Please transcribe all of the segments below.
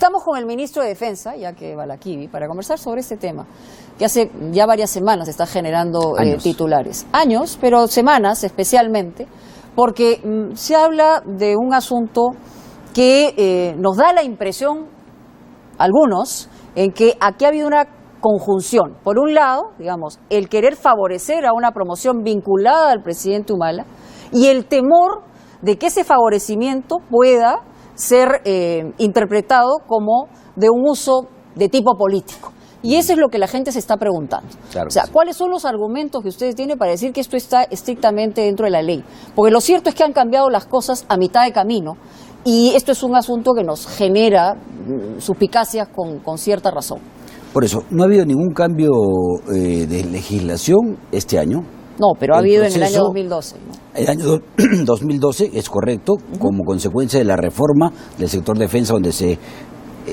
Estamos con el ministro de Defensa, Yaqui Balaquivi, para conversar sobre este tema, que hace ya varias semanas está generando titulares. Años, pero semanas especialmente, porque se habla de un asunto que nos da la impresión, algunos, en que aquí ha habido una conjunción. Por un lado, digamos, el querer favorecer a una promoción vinculada al presidente Humala y el temor de que ese favorecimiento pueda ser interpretado como de un uso de tipo político. Y eso es lo que la gente se está preguntando. Claro, o sea, sí. ¿Cuáles son los argumentos que ustedes tienen para decir que esto está estrictamente dentro de la ley? Porque lo cierto es que han cambiado las cosas a mitad de camino y esto es un asunto que nos genera suspicacias con cierta razón. Por eso, no ha habido ningún cambio de legislación este año. No, pero ha habido en el año 2012. ¿No? El año 2012 es correcto, como consecuencia de la reforma del sector defensa, donde se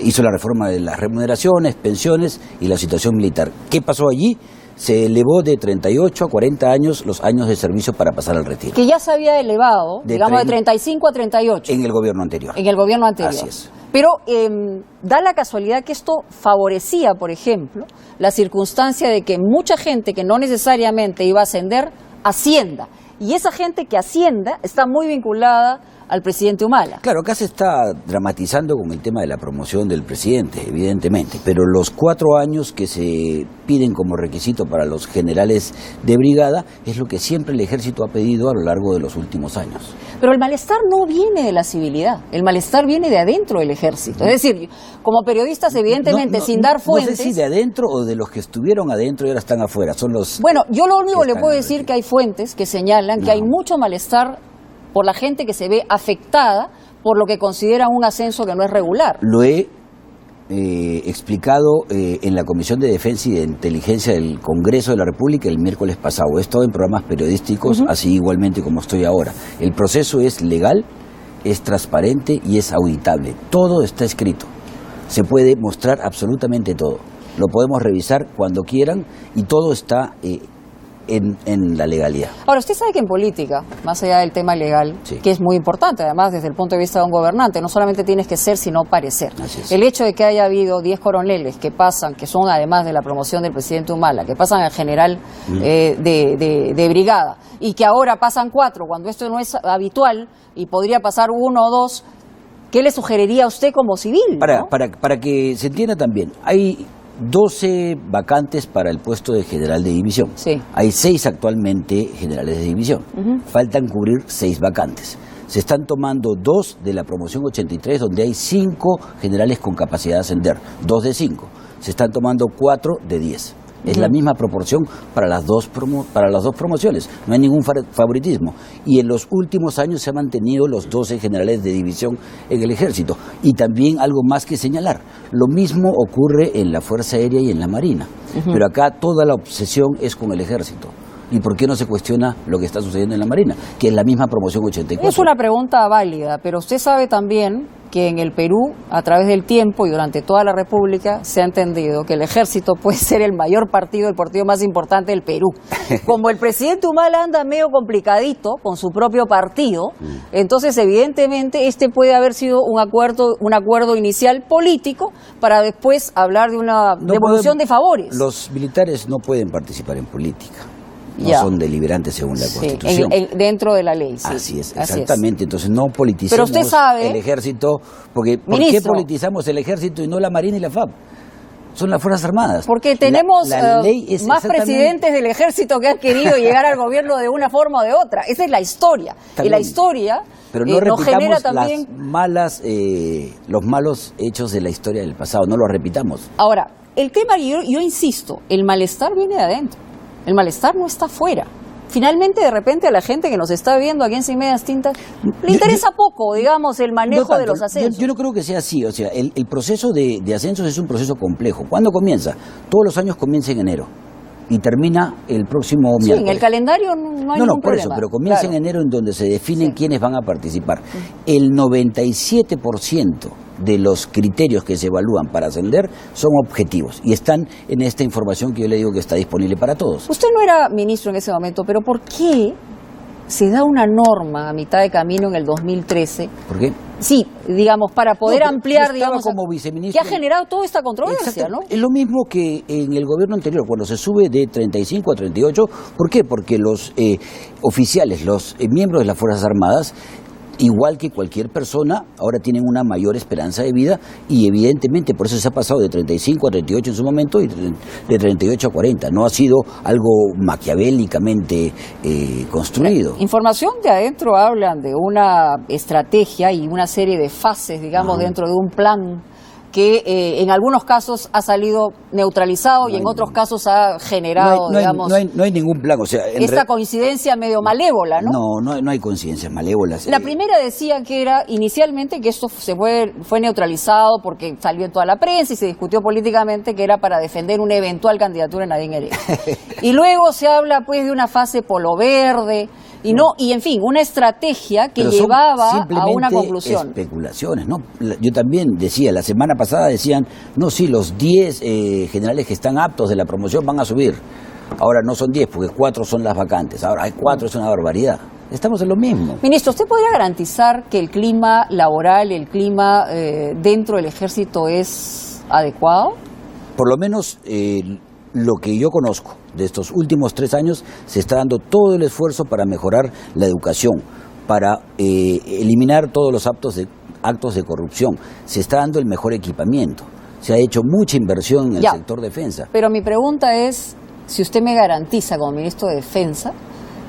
hizo la reforma de las remuneraciones, pensiones y la situación militar. ¿Qué pasó allí? Se elevó de 38 a 40 años los años de servicio para pasar al retiro. Que ya se había elevado, digamos, de 35 a 38. En el gobierno anterior. En el gobierno anterior. Así es. Pero da la casualidad que esto favorecía, por ejemplo, la circunstancia de que mucha gente que no necesariamente iba a ascender, ascienda. Y esa gente que ascienda está muy vinculada al presidente Humala. Claro, acá se está dramatizando con el tema de la promoción del presidente, evidentemente, pero los 4 años que se piden como requisito para los generales de brigada es lo que siempre el ejército ha pedido a lo largo de los últimos años. Pero el malestar no viene de la civilidad, el malestar viene de adentro del ejército. Es decir, como periodistas, evidentemente, sin dar fuentes... No sé si de adentro o de los que estuvieron adentro y ahora están afuera, son los... Bueno, yo lo único que le puedo decir que hay fuentes que señalan que hay mucho malestar por la gente que se ve afectada por lo que consideran un ascenso que no es regular. Lo he explicado en la Comisión de Defensa y de Inteligencia del Congreso de la República el miércoles pasado. He estado en programas periodísticos, así igualmente como estoy ahora. El proceso es legal, es transparente y es auditable. Todo está escrito. Se puede mostrar absolutamente todo. Lo podemos revisar cuando quieran y todo está en la legalidad. Ahora, usted sabe que en política, más allá del tema legal, sí, que es muy importante, además desde el punto de vista de un gobernante, no solamente tienes que ser, sino parecer. El hecho de que haya habido 10 coroneles que pasan, que son además de la promoción del presidente Humala, que pasan al general de brigada, y que ahora pasan 4, cuando esto no es habitual, y podría pasar 1 o 2, ¿qué le sugeriría a usted como civil? Para que se entienda también, hay 12 vacantes para el puesto de general de división. Sí. Hay 6 actualmente generales de división. Faltan cubrir 6 vacantes. Se están tomando 2 de la promoción 83, donde hay 5 generales con capacidad de ascender. 2 de 5. Se están tomando 4 de 10. Es la misma proporción para las dos promociones. No hay ningún favoritismo. Y en los últimos años se han mantenido los 12 generales de división en el ejército. Y también algo más que señalar. Lo mismo ocurre en la Fuerza Aérea y en la Marina. Pero acá toda la obsesión es con el ejército. ¿Y por qué no se cuestiona lo que está sucediendo en la Marina? Que es la misma promoción 84. Es una pregunta válida, pero usted sabe también que en el Perú, a través del tiempo y durante toda la República, se ha entendido que el ejército puede ser el mayor partido, el partido más importante del Perú. Como el presidente Humala anda medio complicadito con su propio partido, entonces evidentemente este puede haber sido un acuerdo inicial político para después hablar de una devolución de favores. Los militares no pueden participar en política. No son deliberantes según la Constitución. Dentro de la ley, sí. Así es, exactamente. Entonces no politicemos el ejército, porque ¿por qué politizamos el ejército y no la Marina y la FAB? Son las Fuerzas Armadas. Porque tenemos más presidentes del ejército que han querido llegar al gobierno de una forma o de otra. Esa es la historia. Y la historia pero no nos genera también los malos hechos de la historia del pasado. No los repitamos. Ahora, el tema, yo insisto, el malestar viene de adentro. El malestar no está afuera. Finalmente, de repente, a la gente que nos está viendo aquí en Sin Medias Tintas, le interesa poco, digamos, el manejo de los ascensos. Yo no creo que sea así. O sea, el proceso de ascensos es un proceso complejo. ¿Cuándo comienza? Todos los años comienza en enero y termina el próximo miércoles. En el calendario no hay ningún problema. Por eso, pero comienza en enero, en donde se definen quiénes van a participar. El 97% de los criterios que se evalúan para ascender son objetivos y están en esta información que yo le digo que está disponible para todos. Usted no era ministro en ese momento, pero ¿por qué se da una norma a mitad de camino en el 2013? ¿Por qué? Sí, digamos, para poder ampliar, digamos, como viceministro, que ha generado toda esta controversia, ¿no? Es lo mismo que en el gobierno anterior, cuando se sube de 35 a 38. ¿Por qué? Porque los oficiales, los miembros de las Fuerzas Armadas, igual que cualquier persona, ahora tienen una mayor esperanza de vida y evidentemente por eso se ha pasado de 35 a 38 en su momento y de 38 a 40. No ha sido algo maquiavélicamente construido. Información de adentro hablan de una estrategia y una serie de fases, digamos, dentro de un plan que en algunos casos ha salido neutralizado y en otros casos ha generado, digamos... No hay ningún plan, o sea... Esta coincidencia medio malévola, ¿no? No hay coincidencias malévolas. La primera decía que era, inicialmente, que esto fue neutralizado porque salió en toda la prensa y se discutió políticamente que era para defender una eventual candidatura de Nadine Heredia. Y luego se habla, pues, de una fase polo verde... Y en fin, una estrategia que llevaba a una conclusión. Especulaciones, ¿no? Yo también decía, la semana pasada decían, no, sí, los 10 generales que están aptos de la promoción van a subir. Ahora no son 10, porque 4 son las vacantes. Ahora hay 4, es una barbaridad. Estamos en lo mismo. Ministro, ¿usted podría garantizar que el clima laboral, el clima dentro del ejército es adecuado? Por lo menos... lo que yo conozco de estos últimos 3 años, se está dando todo el esfuerzo para mejorar la educación, para eliminar todos los actos de corrupción. Se está dando el mejor equipamiento. Se ha hecho mucha inversión en el sector defensa. Pero mi pregunta es, si usted me garantiza como ministro de Defensa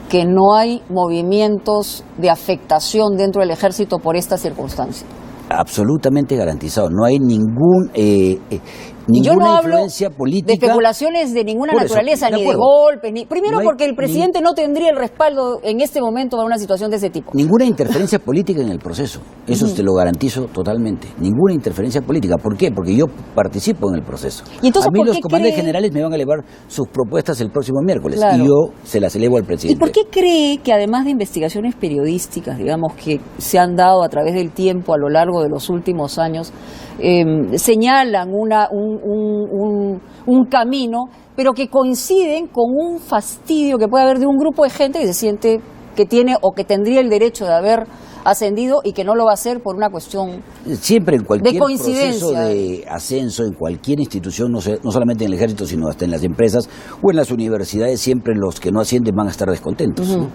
que no hay movimientos de afectación dentro del ejército por esta circunstancia. Absolutamente garantizado. No hay ninguna influencia política. De especulaciones de ninguna naturaleza, ni de golpes, primero porque el presidente no tendría el respaldo en este momento para una situación de ese tipo. Ninguna interferencia política en el proceso, eso te lo garantizo totalmente. Ninguna interferencia política. ¿Por qué? Porque yo participo en el proceso. ¿Y entonces, a mí los comandantes generales me van a elevar sus propuestas el próximo miércoles y yo se las elevo al presidente. ¿Y por qué cree que además de investigaciones periodísticas, digamos, que se han dado a través del tiempo a lo largo de los últimos años, señalan un camino, pero que coinciden con un fastidio que puede haber de un grupo de gente que se siente que tiene o que tendría el derecho de haber ascendido y que no lo va a hacer por una cuestión siempre en cualquier de coincidencia, proceso de ascenso en cualquier institución, no solamente en el ejército, sino hasta en las empresas o en las universidades, siempre los que no ascienden van a estar descontentos, ¿no?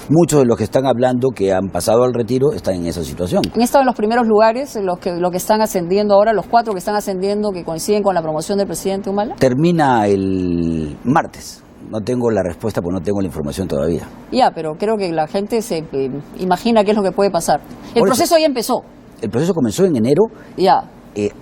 Muchos de los que están hablando que han pasado al retiro están en esa situación. ¿Han estado en los primeros lugares, los que están ascendiendo ahora, los 4 que están ascendiendo, que coinciden con la promoción del presidente Humala? Termina el martes. No tengo la respuesta porque no tengo la información todavía. Pero creo que la gente se imagina qué es lo que puede pasar. El proceso ya empezó. El proceso comenzó en enero.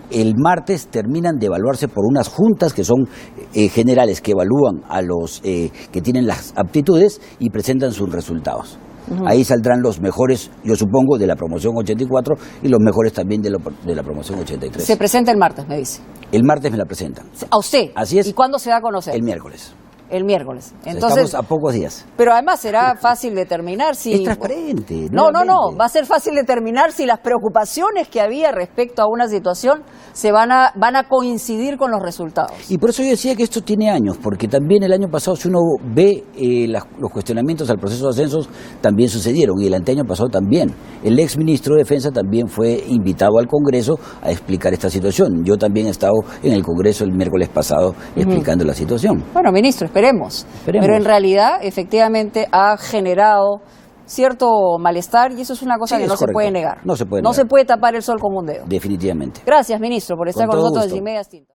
El martes terminan de evaluarse por unas juntas que son generales que evalúan a los que tienen las aptitudes y presentan sus resultados. Ahí saldrán los mejores, yo supongo, de la promoción 84 y los mejores también de la promoción 83. Se presenta el martes, me dice. El martes me la presentan. ¿A usted? Así es. ¿Y cuándo se va a conocer? El miércoles. El miércoles. Entonces, estamos a pocos días. Pero además será fácil determinar si... Es transparente. No. Va a ser fácil determinar si las preocupaciones que había respecto a una situación se van a coincidir con los resultados. Y por eso yo decía que esto tiene años, porque también el año pasado, si uno ve los cuestionamientos al proceso de ascensos, también sucedieron, y el anteaño pasado también. El ex ministro de Defensa también fue invitado al Congreso a explicar esta situación. Yo también he estado en el Congreso el miércoles pasado explicando la situación. Bueno, ministro, esperemos. Pero en realidad, efectivamente, ha generado cierto malestar y eso es una cosa que no se puede negar. No se puede tapar el sol con un dedo. Definitivamente. Gracias, ministro, por estar con nosotros en Sin Medias Tintas.